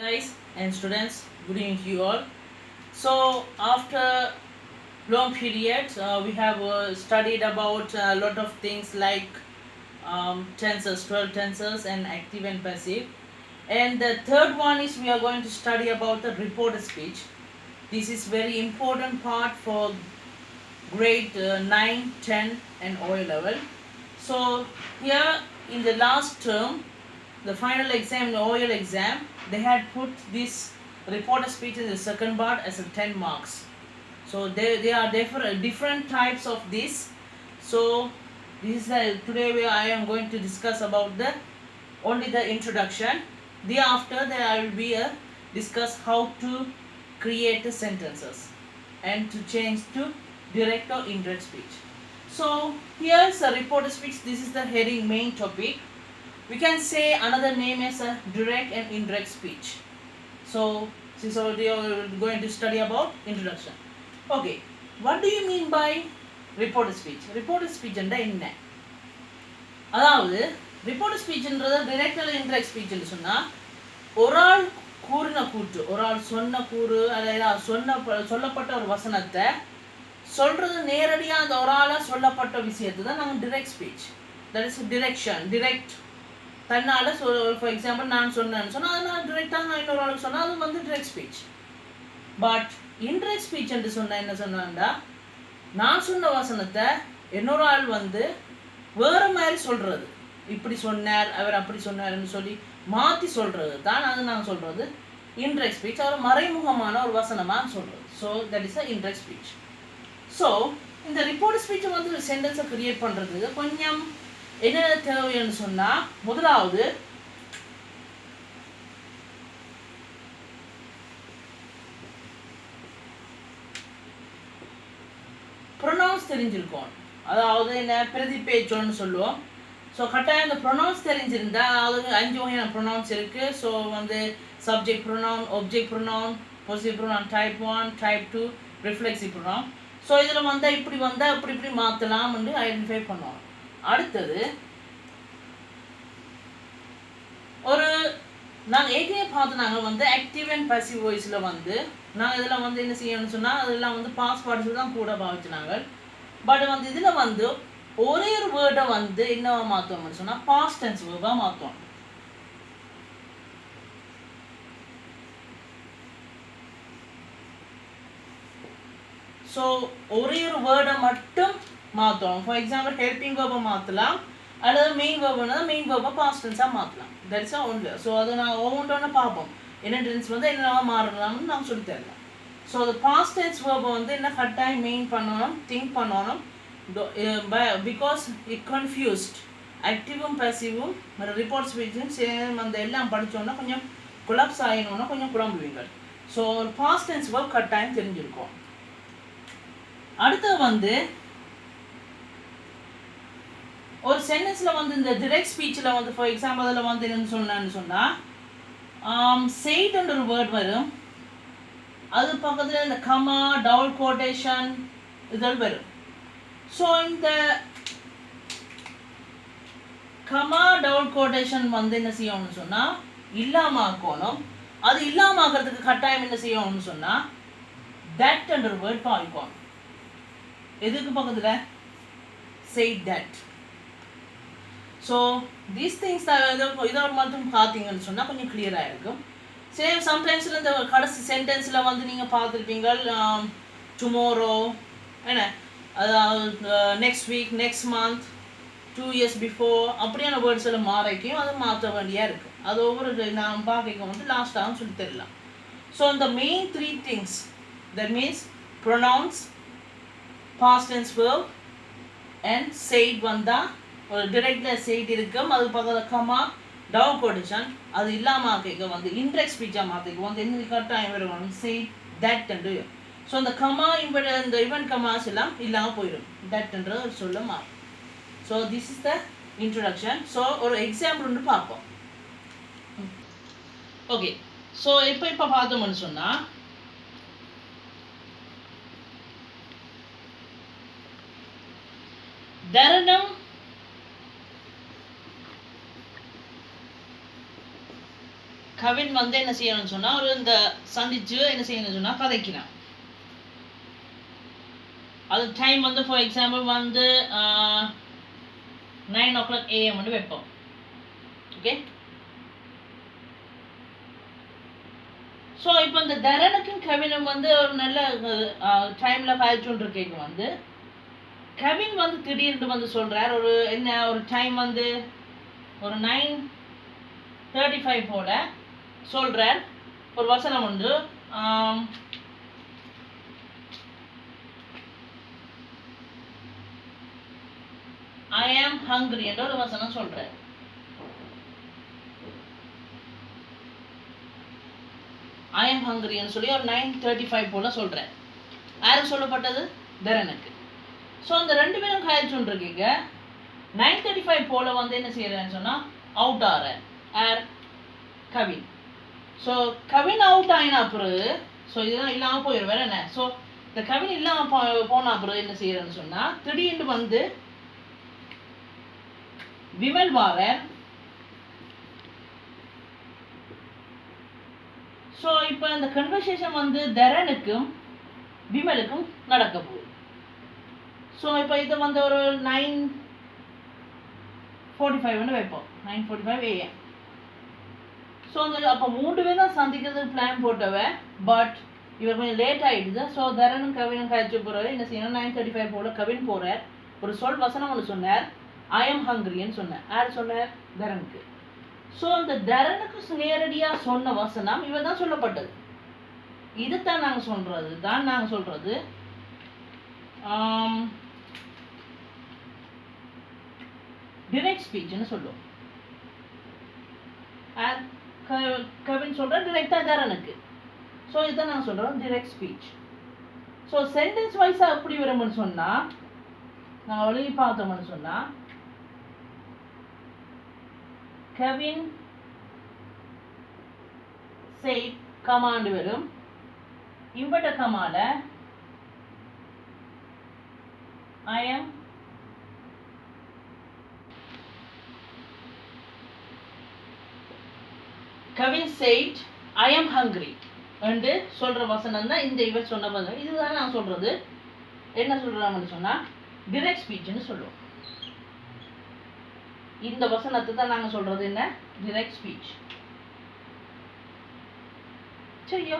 Guys and students, good evening to you all. So after long periods, we have studied about a lot of things like tenses, 12 tenses and active and passive. And the third one is we are going to study about the reported speech. This is very important part for grade 9, 10 and O level. So here in the last term, the final exam, the OL exam, they had put this reported speech in the second part as a 10 marks. So they are different types of this. So this is today where I am going to discuss about the only the introduction. Thereafter there I will be discuss how to create the sentences and to change to direct or indirect speech. So here's a reported speech. This is the heading main topic. We can say another name is a direct and indirect speech. So since already you are going to study about introduction. Okay, what do you mean by reported speech? Reported speech and என்ன? அதாவது reported speech என்றது direct அல்லது indirect speech என்று சொன்னா ஒரு ஆள் கூறின கூற்று, ஒரு ஆள் சொன்ன கூறு அல்லது சொல்லப்பட்ட ஒரு வசனத்தை சொல்றது நேரடியாக அந்த ஒரு ஆளாக சொல்லப்பட்ட விஷயத்தை தான் நாங்கள் direct speech. That is direction, direct தன்னால் ஃபார் எக்ஸாம்பிள் நான் சொன்னேன்னு சொன்னால் அது நான் டிரெக்டாக நான் இன்னொரு ஆளுக்கு சொன்னால் அது வந்து direct speech. But indirect speech என்று சொன்னால் என்ன சொன்னான்டா, நான் சொன்ன வசனத்தை இன்னொரு ஆள் வந்து வேறு மாதிரி சொல்கிறது, இப்படி சொன்னார் அவர் அப்படி சொன்னார்னு சொல்லி மாற்றி சொல்கிறது தான் அது நான் சொல்கிறது இன்டிரெக்ட் ஸ்பீச். அவர் மறைமுகமான ஒரு வசனமாக சொல்கிறது. So that is a indirect speech. So இந்த ரிப்போர்ட் ஸ்பீச்சை வந்து சென்டென்ஸை க்ரியேட் பண்ணுறதுக்கு கொஞ்சம் என்ன தேவைன்னு சொன்னால், முதலாவது ப்ரொனவுன்ஸ் தெரிஞ்சிருக்கும். அதாவது என்ன பிரதிபேச்சோன்னு சொல்லுவோம். ஸோ கட்டாயம் இந்த ப்ரொனவுன்ஸ் தெரிஞ்சிருந்தா, அதாவது 5 வகையான ப்ரொனவுன்ஸ் இருக்குது. ஸோ வந்து subject pronoun, object pronoun, positive pronoun type 1, type 2, reflexive pronoun. So இதில் வந்தால் இப்படி வந்தால் இப்படி மாற்றலாம்னு ஐடென்டிஃபை பண்ணுவோம். அடுத்தது ஒரு நாங்கள் ஏற்கனவே பார்த்து நாங்கள் வந்து ஆக்டிவ் அண்ட் பாசிவ் வாய்ஸில் வந்து நாங்கள் இதில் வந்து என்ன செய்யணும்னு சொன்னால் அதெல்லாம் வந்து பாஸ் பார்ட்ஸ் தான் கூட பாவிச்சினாங்க. பட் வந்து இதில் வந்து ஒரே ஒரு வேர்டை வந்து என்னவா மாற்றுவோம்னு சொன்னால் பாஸ்ட் டென்ஸ் வேர்பாக மாற்றுவோம். ஸோ ஒரே ஒரு வேர்டை மட்டும் மாற்றுவோம். ஃபார் எக்ஸாம்பிள் ஹெல்பிங் வேர்பை மாற்றலாம், அல்லது மெயின் வேர்புனா மெயின் வேர்பை பாஸ்ட் டென்ஸாக மாற்றலாம். தட்ஸ் ஒன்று. ஸோ அதை நாங்கள் ஒவ்வொன்றொன்று பார்ப்போம். என்ன டென்ஸ் வந்து என்னவா மாறலாம்னு நாங்கள் சொல்லித்தரலாம். ஸோ அது பாஸ்ட் டென்ஸ் வேர்பை வந்து என்ன கட்டாயம் மெயின் பண்ணணும், திங்க் பண்ணணும். பிகாஸ் இட் கன்ஃபியூஸ்ட் ஆக்டிவும் பேசிவும் ரிப்போர்ட் ஸ்பீச்சும் சேம் அந்த எல்லாம் படித்தோன்னா கொஞ்சம் குழப்ஸ் ஆகினோன்னா கொஞ்சம் குழம்புவீங்க. ஸோ ஒரு பாஸ்ட் டென்ஸ் வேர்ப் கட்டாயம் தெரிஞ்சிருக்கும். அடுத்தது வந்து ஒரு சென்டென்ஸில் வந்து இந்த டிரெக்ட் ஸ்பீச்சில் வந்து ஃபார் எக்ஸாம்பிள் அதில் வந்து என்னென்னு சொன்னான்னு செய்ட்ன்ற ஒரு வேர்ட் வரும். அது பக்கத்தில் இந்த கமா, டபுள் கோட்டேஷன் இதெல்லாம் வரும். ஸோ இந்த கமா, டபுள் கோட்டேஷன் வந்து என்ன செய்யணும்னு சொன்னால் இல்லாமல் ஆக்கணும். அது இல்லாமல் ஆக்கிறதுக்கு கட்டாயம் என்ன செய்யணும்னு சொன்னால் தட்ன்ற ஒரு வேர்ட் பாவிக்கணும். எதுக்கு பக்கத்தில் செய் தட். ஸோ தீஸ் திங்ஸ் இதை மட்டும் பார்த்தீங்கன்னு சொன்னால் கொஞ்சம் கிளியராக இருக்கும். சேம் சம்டைம்ஸில் இந்த கடைசி சென்டென்ஸில் வந்து நீங்கள் பார்த்துருப்பீங்க டுமாரோ, என்ன அதாவது next week, next month, 2 years before அப்படியான வேர்ட்ஸ் எல்லாம் மாறைக்கும் அதை மாற்ற வேண்டியாக இருக்குது. அது ஒவ்வொரு நான் பார்க்க வந்து லாஸ்ட்டாகவும் சொல்லி தரலாம். ஸோ இந்த main 3 things, that means pronounce, past tense verb and said வந்தால் ஒரு டிரெக்டில் செய்தி இருக்கும். அது பக்கத்தில் கமா, டவுன் கோட்டேஷன் அது இல்லாமல் ஆக்கிக்க வந்து இன்ட்ரெக்ட் ஸ்பீச்சாக மாற்றிக்க வந்து என்ன கரெக்டாக வரும் செய் தட்ன்று. ஸோ அந்த கமா இந்த இவன் கமாஸ் எல்லாம் இல்லாமல் போயிடும், தட்ன்ற ஒரு சொல்ல மாறும். So this is the introduction. So ஒரு எக்ஸாம்பிள் ஒன்று பார்ப்போம். ஓகே, ஸோ இப்போ பார்த்தோம்னு சொன்னால் தருணம் கவின் வந்து என்ன செய்யணும்னு சொன்னால் ஒரு இந்த சந்திச்சு என்ன செய்யணும்னு சொன்னால் கதைக்கிறான். அது டைம் வந்து ஃபார் எக்ஸாம்பிள் வந்து 9 o'clock AM வந்து வைப்போம். ஓகே, ஸோ இப்போ இந்த தரனுக்கும் கவினும் வந்து ஒரு நல்ல டைமில் காய்ச்சுட்டு வந்து கவின் வந்து திடீர்னு வந்து சொல்கிறார் ஒரு என்ன ஒரு டைம் வந்து ஒரு 9:35 போல சொல்கிறார். ஒரு வசனம் உண்டு, ஐ ஆம் ஹங்க்ரி என்ற ஒரு வசனம் சொல்கிறார். ஐ ஆம் ஹங்க்ரின்னு சொல்லி ஒரு 9:35 போல சொல்கிறேன். யாருக்கு சொல்லப்பட்டது? தரனுக்கு. ஸோ அந்த ரெண்டு பேரும் காய்ச்சுட்டு இருக்கீங்க. 9:35 போல வந்து என்ன செய்யறேன்னு சொன்னால் அவுட் ஆகிற யார்? கவின். ஸோ கவின் அவுட் ஆகினா பிறகு ஸோ இதெல்லாம் இல்லாமல் போயிடும் வேற என்ன. ஸோ இந்த கவின் இல்லாமல் போன பிறகு என்ன செய்யறேன்னு சொன்னால் திடீர்னு வந்து விமல் வாரர். ஸோ இப்போ இந்த கன்வர்சேஷன் வந்து தரனுக்கும் விமலுக்கும் நடக்க போகுது. ஸோ இப்போ இதை வந்து ஒரு 9:45 வைப்போம், 9:45 AM. ஸோ அந்த அப்போ 3 பேர் தான் சந்திக்கிறதுக்கு பிளான் போட்டவ. பட் இவர் கொஞ்சம் லேட் ஆகிடுது. ஸோ தரனும் கவினும் கழிச்சு போகிறாரு. என்ன செய்யணும், 9:35 போல கவின் போகிறார். ஒரு சொல் வசனம் ஒன்று சொன்னார், ஐ எம் ஹங்க்ரின்னு சொன்னார். யார் சொன்னார்? தரனுக்கு. ஸோ அந்த தரனுக்கு நேரடியாக சொன்ன வசனம் இவர் தான் சொல்லப்பட்டது. இதுதான் நாங்கள் சொல்றது டிரெக்ட் ஸ்பீச்னு சொல்லுவோம். கவின் சொல்ற டிரெக்டாக தரனுக்கு. ஸோ இதுதான் நாங்கள் சொல்கிறோம் டிரெக்ட் ஸ்பீச். ஸோ சென்டென்ஸ் வைஸாக எப்படி வரும்னு சொன்னால் நாங்கள் எழுதி பார்த்தோம்னு சொன்னால் கவின் said கமாண்ட் வரும். இம்பட்ட கமால I am Kavin said I am hungry என்று சொல்ற வசனம் தான் இந்த இவர் சொன்ன வசனம். இதுதான் நான் சொல்றது. என்ன சொல்றாங்கன்னு சொன்னா டிரெக்ட் ஸ்பீச்னு சொல்லுவோம். இந்த வசனத்தை தான் நாங்கள் சொல்றது என்ன, டிரெக்ட் ஸ்பீச். சரியா?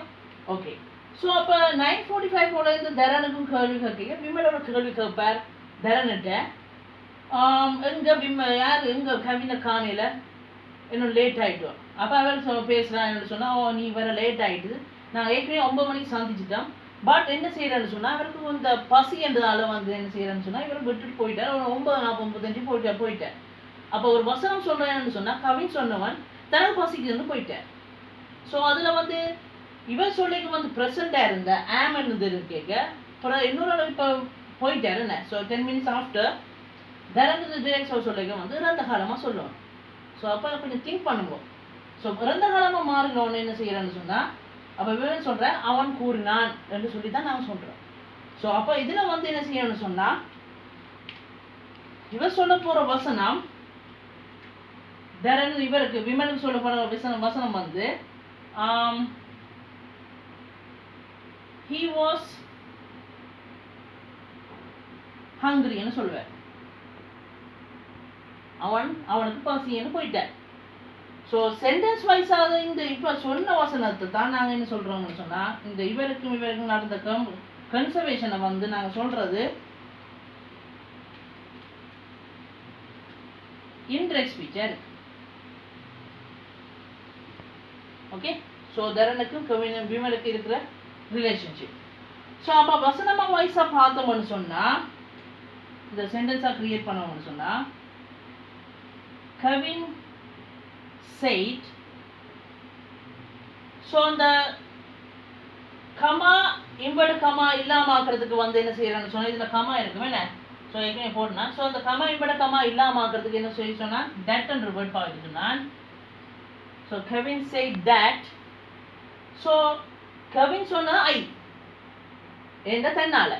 ஓகே. ஸோ அப்போ 9:45 போல இந்த தரனுக்கும் கேள்வி கேட்க விமலோட கேள்வி கேட்பார் தரன்கிட்ட. எங்க கவினை காணையில் இன்னும் லேட் ஆகிட்டோம். அப்போ அவர் பேசுகிறான்னு சொன்னால் ஓ நீ வர லேட் ஆகிடுது, நான் ஏற்கனவே 9 மணிக்கு சந்திச்சிட்டோம். பட் என்ன செய்யறேன்னு சொன்னால் அவருக்கு இந்த பசி என்றதால வந்து என்ன செய்யறேன்னு சொன்னால் இவர் விட்டுட்டு போயிட்டார். ஒரு 9:45 போயிட்டார். அப்போ ஒரு வசனம் சொல்கிறேன்னு சொன்னால் கவின் சொன்னவன் தனக்கு பசிக்குதுன்னு போயிட்டார். ஸோ அதில் வந்து இவர் சொல்லிக்கு வந்து ப்ரெசண்டாக இருந்த ஆம் என்னது கேட்க அப்புறம் இன்னொரு இப்போ போயிட்டார் என்ன. ஸோ 10 minutes ஆஃப்டர் தரந்து டிரெக்ட் சொல்லிக்க வந்து இறந்த காலமாக சொல்லுவோம். ஸோ அப்போ கொஞ்சம் திங்க் பண்ணுவோம். ஸோ இறந்த காலமாக மாறினோன்னு என்ன செய்யறேன்னு சொன்னால் அப்போ இவன் சொல்கிறேன் அவன் கூறினான் என்று சொல்லி தான் நாங்கள் சொல்கிறோம். ஸோ அப்போ இதில் வந்து என்ன செய்யணும்னு சொன்னால் இவர் சொல்ல போகிற வசனம் தரன் இவருக்கு விமலுக்கு சொல்ல போகிற வசனம் வந்து he was hungry ன்னு சொல்லுவார். அவனுக்கு பசின்னு போயிட்டார். ஸோ சென்டென்ஸ் வைஸாக இந்த இப்போ சொன்ன வசனத்தை தான் நாங்கள் என்ன சொல்கிறோம்னு சொன்னால் இந்த இவருக்கும் நடந்த கன்சர்வேஷனை வந்து நாங்கள் சொல்கிறது இன்டிரெக்ட் ஸ்பீச்சாக இருக்கு. ஓகே. ஸோ தரனுக்கும் விமலுக்கு இருக்கிற ரிலேஷன்ஷிப். ஸோ அப்போ வசனமாக வைஸாக பார்த்தோம்னு சொன்னால் இந்த சென்டென்ஸாக கிரியேட் பண்ணோம்னு சொன்னால் கவின் said. ஸோ அந்த கமா இம்படு கமா இல்லாமல் ஆக்கிறதுக்கு வந்து என்ன செய்யறேன்னு சொன்னால் இதில் கமா இருக்குமே என்ன. ஸோ ஏற்கனவே போடனா. ஸோ அந்த கமா இம்பட கமா இல்லாமல் ஆக்கிறதுக்கு என்ன சொல்லி சொன்னால் தட் என்ற வேர்ட் பாவிட்டு சொன்னான். So Kavin said that. So Kavin சொன்னா ஐ என்ற தன்னால.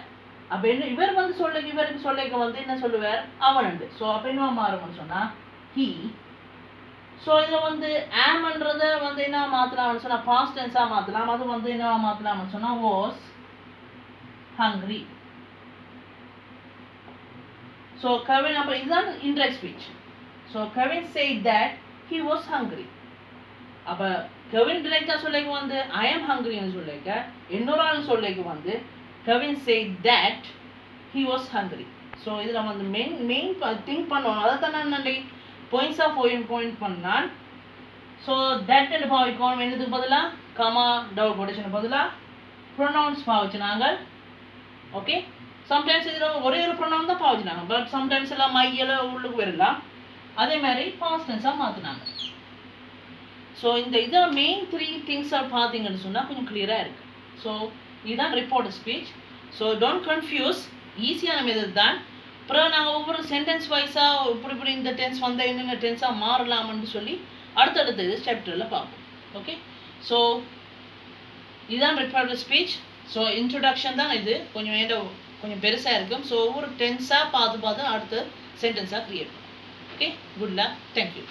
அப்போ என்ன இவர் வந்து இவருக்கு சொல்லிக்க வந்து என்ன சொல்லுவார் அவன் உண்டு. ஸோ அப்போ என்ன மாறும்னு சொன்னால் he. ஸோ இதில் வந்து ஆம்ன்றதை வந்து என்ன மாற்றலாம்னு சொன்னால் பாஸ்ட் டென்ஸாக மாற்றலாம். அது வந்து என்ன மாற்றலாம்னு சொன்னால் வாஸ் ஹங்க்ரி. ஸோ கவின் அப்போ இதுதான் indirect speech. So Kavin said that he was hungry. அப்போ கவின் டிரெக்டாக சொல்லிக்கு வந்து ஐ ஆம் ஹங்க்ரின்னு சொல்லிக்க, இன்னொரு ஆள் சொல்லிக்கு வந்து Kavin said that he was hungry. So இதில் வந்து மெயின் திங்க் பண்ணணும். அதை தான் நான் நன்றி பாயிண்ட்ஸ் ஆஃப் பாயிண்ட் பண்ணால். ஸோ தட் என்று பாவிக்கணும். என்னதுக்கு பதிலாக கமா டபுள் கொட்டேஷனுக்கு பதிலாக ப்ரொனவுன்ஸ் பாவிச்சு நாங்கள். ஓகே, சம்டைம்ஸ் இதில் ஒரே ஒரு ப்ரொனவுன் தான் பாவிச்சினாங்க, பட் சம்டைம்ஸ் எல்லாம் மையெல்லாம் உள்ளுக்கு வரலாம். அதே மாதிரி பாஸ்ட் டென்ஸாக மாற்றினாங்க. ஸோ இந்த இதை மெயின் 3 திங்ஸாக பார்த்தீங்கன்னு சொன்னால் கொஞ்சம் கிளியராக இருக்குது. ஸோ இதுதான் report speech. So don't confuse, ஈஸியான மெத்தட் தான். அப்புறம் நாங்கள் ஒவ்வொரு சென்டென்ஸ் வைஸாக இப்படி இந்த டென்ஸ் வந்தால் என்னென்ன டென்ஸாக மாறலாம்னு சொல்லி அடுத்தடுத்த இது சாப்டரில் பார்ப்போம். ஓகே, ஸோ இதுதான் ரிப்போர்ட் ஸ்பீச். ஸோ இன்ட்ரொடக்ஷன் தான் இது, கொஞ்சம் பெருசாக இருக்கும். ஸோ ஒவ்வொரு டென்ஸாக பார்த்து அடுத்த சென்டென்ஸாக க்ரியேட் பண்ணும். Okay, good luck, thank you.